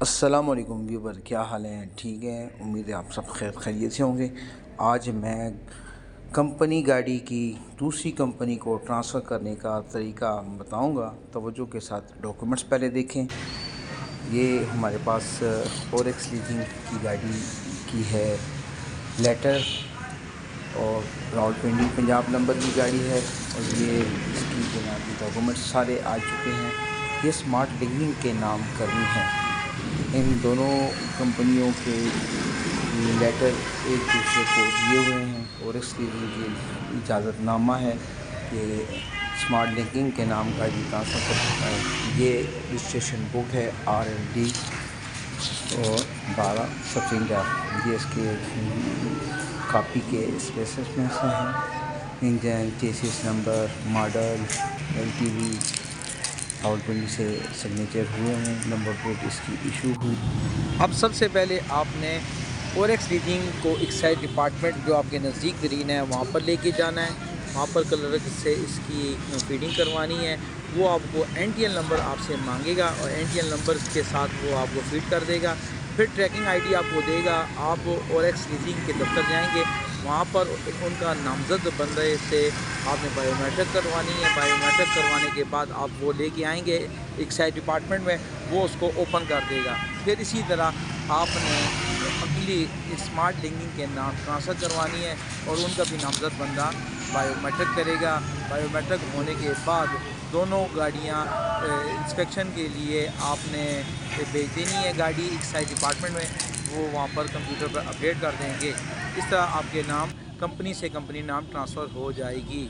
अस्सलाम वालेकुम व्यूवर, क्या हाल है? ठीक है, उम्मीद है आप सब खैर खैरियत से होंगे। आज मैं कंपनी गाड़ी की दूसरी कंपनी को ट्रांसफ़र करने का तरीका बताऊंगा। तवज्जो के साथ डॉक्यूमेंट्स पहले देखें। ये हमारे पास ओरेक्स लीजिंग की गाड़ी की है लेटर, और रावलपिंडी पंजाब नंबर की गाड़ी है, और ये इसकी बुनियादी डॉक्यूमेंट्स सारे आ चुके हैं। ये स्मार्ट लिंकिंग के नाम करनी है। इन दोनों कंपनियों के लेटर एक दूसरे को दिए हुए हैं, और इसलिए ये इजाज़तनामा है कि स्मार्ट लिंकिंग के नाम गाड़ी ट्रांसफ़र कर सकता है। ये रजिस्ट्रेशन बुक है RLD और 12 सफिंगर। ये इसके कापी के स्पेसेस में से हैं। Engine, chassis number, model, LTV Rawalpindi से सिग्नेचर हुए हैं। नंबर प्लेट इसकी इशू हुई। अब सबसे पहले आपने ओरेक्स लीजिंग को एक्साइज डिपार्टमेंट जो आपके नज़दीक तरीन है वहाँ पर लेके जाना है। वहाँ पर कलर से इसकी फीडिंग करवानी है। वो आपको NTL नंबर आपसे मांगेगा, और NTL नंबर के साथ वो आपको फीड कर देगा। फिर ट्रैकिंग ID आपको देगा। आप ओरेक्स लीजिंग के दफ्तर जाएंगे, वहाँ पर उनका नामजद बंदे से आपने बायोमेट्रिक करवानी है। बायोमेट्रिक करवाने के बाद आप वो लेके आएंगे एक्साइज डिपार्टमेंट में, वो उसको ओपन कर देगा। फिर इसी तरह आपने अगली स्मार्ट लिंकिंग के नाम ट्रांसफ़र करवानी है, और उनका भी नामजद बंदा बायोमेट्रिक करेगा। बायोमेट्रिक होने के बाद दोनों गाड़ियाँ इंस्पेक्शन के लिए आपने भेज देनी है गाड़ी एक्साइज डिपार्टमेंट में। वो वहाँ पर कंप्यूटर पर अपडेट कर देंगे। इस तरह आपके नाम कंपनी से कंपनी नाम ट्रांसफ़र हो जाएगी।